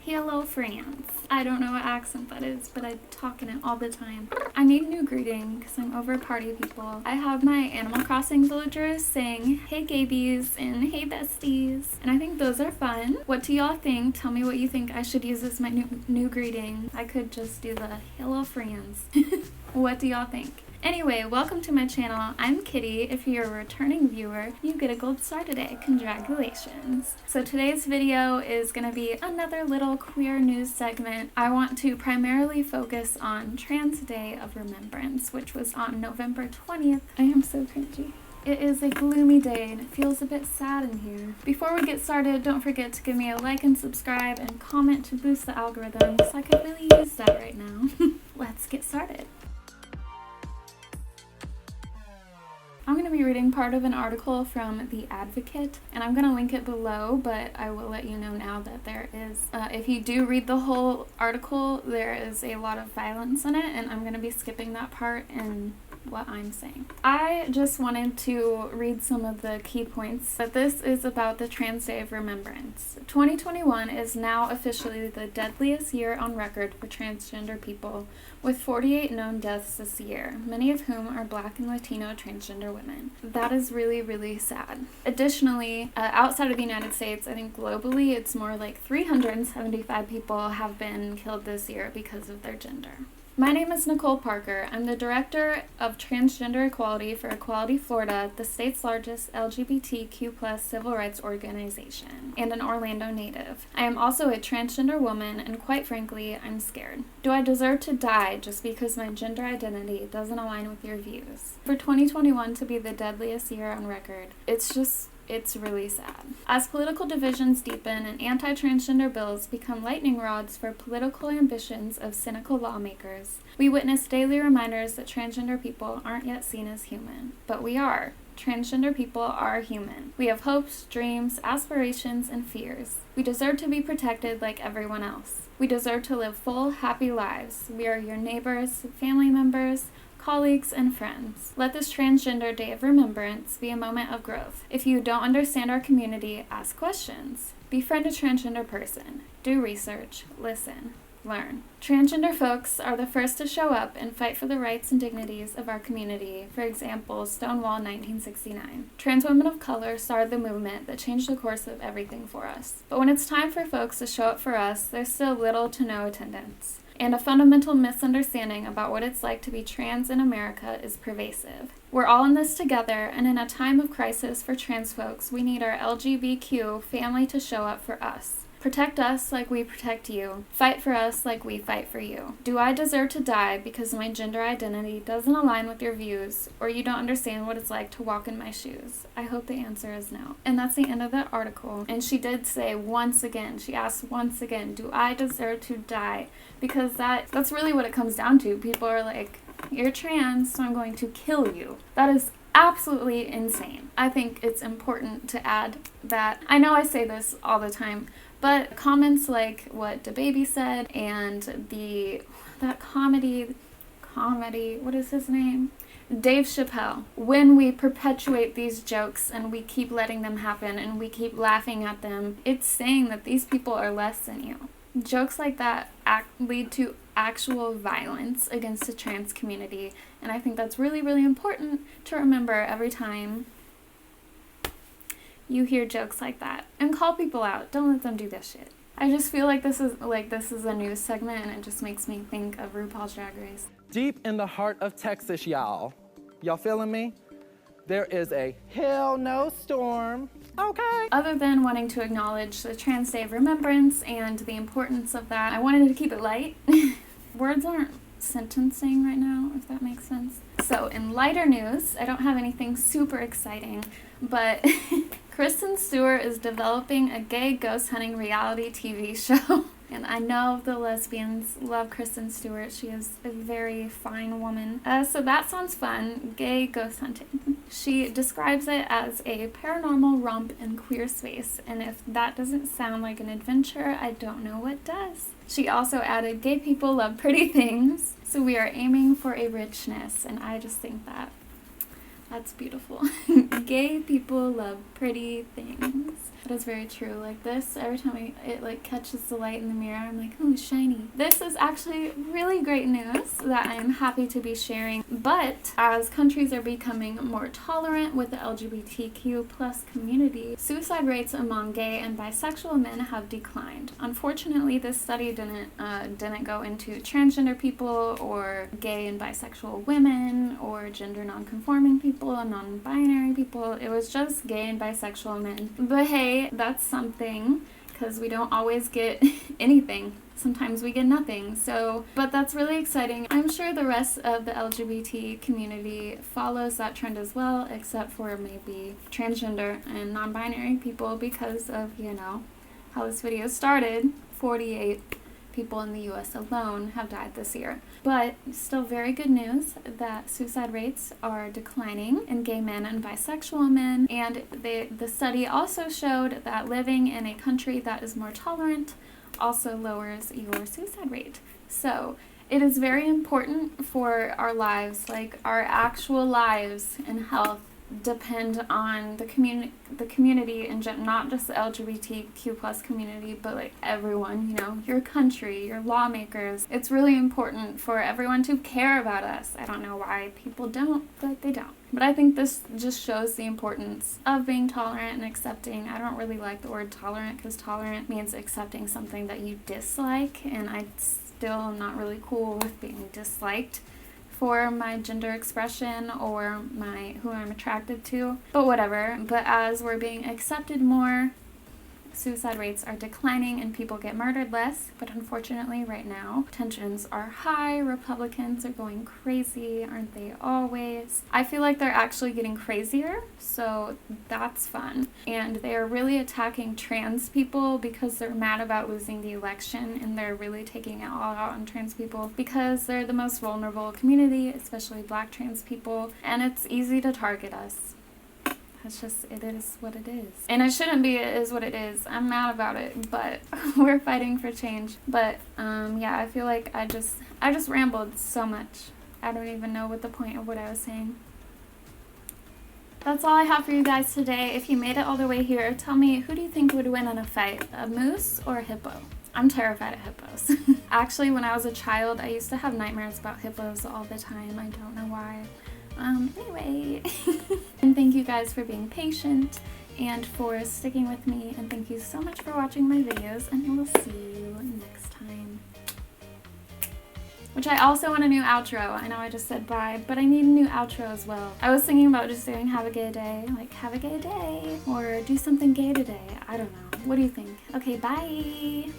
Hello, France. I don't know what accent that is, but I talk in it all the time. I need a new greeting because I'm over party people. I have my Animal Crossing villagers saying, hey gabies and hey besties. And I think those are fun. What do y'all think? Tell me what you think I should use as my new greeting. I could just do the hello, France. What do y'all think? Anyway, welcome to my channel. I'm Kitty. If you're a returning viewer, you get a gold star today. Congratulations. So today's video is going to be another little queer news segment. I want to primarily focus on Trans Day of Remembrance, which was on November 20th. I am so cringy. It is a gloomy day and it feels a bit sad in here. Before we get started, don't forget to give me a like and subscribe and comment to boost the algorithm because I could really use that right now. Let's get started. I'm going to be reading part of an article from The Advocate, and I'm going to link it below, but I will let you know now that there is, if you do read the whole article, there is a lot of violence in it, and I'm going to be skipping that part in what I'm saying. I just wanted to read some of the key points, but this is about the Trans Day of Remembrance. 2021 is now officially the deadliest year on record for transgender people, with 48 known deaths this year, many of whom are Black and Latino transgender women. That is really, really sad. Additionally, outside of the United States, I think globally it's more like 375 people have been killed this year because of their gender. My name is Nicole Parker. I'm the Director of Transgender Equality for Equality Florida, the state's largest LGBTQ+ civil rights organization, and an Orlando native. I am also a transgender woman, and quite frankly, I'm scared. Do I deserve to die just because my gender identity doesn't align with your views? For 2021 to be the deadliest year on record, it's really sad. As political divisions deepen and anti-transgender bills become lightning rods for political ambitions of cynical lawmakers, we witness daily reminders that transgender people aren't yet seen as human. But we are. Transgender people are human. We have hopes, dreams, aspirations, and fears. We deserve to be protected like everyone else. We deserve to live full, happy lives. We are your neighbors, family members, colleagues, and friends. Let this Transgender Day of Remembrance be a moment of growth. If you don't understand our community, ask questions. Befriend a transgender person. Do research. Listen. Learn. Transgender folks are the first to show up and fight for the rights and dignities of our community. For example, Stonewall 1969. Trans women of color started the movement that changed the course of everything for us. But when it's time for folks to show up for us, there's still little to no attendance. And a fundamental misunderstanding about what it's like to be trans in America is pervasive. We're all in this together, and in a time of crisis for trans folks, we need our LGBTQ family to show up for us. Protect us like we protect you. Fight for us like we fight for you. Do I deserve to die because my gender identity doesn't align with your views, or you don't understand what it's like to walk in my shoes? I hope the answer is no. And that's the end of that article. And she did say once again, she asked once again, do I deserve to die? Because that's really what it comes down to. People are like, you're trans, so I'm going to kill you. That is absolutely insane. I think it's important to add that. I know I say this all the time, but comments like what DaBaby said and that comedy, what is his name? Dave Chappelle. When we perpetuate these jokes and we keep letting them happen and we keep laughing at them, it's saying that these people are less than you. Jokes like that lead to actual violence against the trans community, and I think that's really, really important to remember every time you hear jokes like that. And call people out. Don't let them do this shit. I just feel like this is a news segment, and it just makes me think of RuPaul's Drag Race. Deep in the heart of Texas, y'all. Y'all feeling me? There is a hell no storm. Okay. Other than wanting to acknowledge the Trans Day of Remembrance and the importance of that, I wanted to keep it light. Words aren't sentencing right now, if that makes sense. So in lighter news, I don't have anything super exciting, but Kristen Stewart is developing a gay ghost hunting reality TV show. And I know the lesbians love Kristen Stewart. She is a very fine woman. So that sounds fun. Gay ghost hunting. She describes it as a paranormal romp in queer space. And if that doesn't sound like an adventure, I don't know what does. She also added, gay people love pretty things. So we are aiming for a richness. And I just think that That's beautiful. Gay people love pretty things. That is very true. Like this, every time it like catches the light in the mirror, I'm like, oh, shiny. This is actually really great news that I am happy to be sharing. But as countries are becoming more tolerant with the LGBTQ plus community, suicide rates among gay and bisexual men have declined. Unfortunately, this study didn't go into transgender people or gay and bisexual women or gender non-conforming people and non-binary people. It was just gay and bisexual men. But hey, that's something, because we don't always get anything. Sometimes we get nothing. So, but that's really exciting. I'm sure the rest of the LGBT community follows that trend as well, except for maybe transgender and non-binary people, because of, you know, how this video started. 48 people in the US alone have died this year. But still very good news that suicide rates are declining in gay men and bisexual men. And the study also showed that living in a country that is more tolerant also lowers your suicide rate. So it is very important for our lives, like our actual lives and health, depend on the community and not just the LGBTQ plus community, but like everyone, you know, your country, your lawmakers. It's really important for everyone to care about us. I don't know why people don't, but they don't. But I think this just shows the importance of being tolerant and accepting. I don't really like the word tolerant, because tolerant means accepting something that you dislike, and I'm still not really cool with being disliked for my gender expression or who I'm attracted to, but whatever. But as we're being accepted more, suicide rates are declining and people get murdered less. But unfortunately right now tensions are high. Republicans are going crazy, aren't they always? I feel like they're actually getting crazier, so that's fun. And they are really attacking trans people because they're mad about losing the election, and they're really taking it all out on trans people because they're the most vulnerable community, especially Black trans people, and it's easy to target us. It's just, it is what it is. And it shouldn't be, it is what it is. I'm mad about it, but we're fighting for change. But yeah, I feel like I just rambled so much. I don't even know what the point of what I was saying. That's all I have for you guys today. If you made it all the way here, tell me, who do you think would win in a fight? A moose or a hippo? I'm terrified of hippos. Actually, when I was a child, I used to have nightmares about hippos all the time. I don't know why. Anyway, and thank you guys for being patient and for sticking with me, and thank you so much for watching my videos, and I will see you next time. Which I also want a new outro. I know I just said bye, but I need a new outro as well. I was thinking about just doing have a gay day, like have a gay day, or do something gay today. I don't know. What do you think? Okay, bye!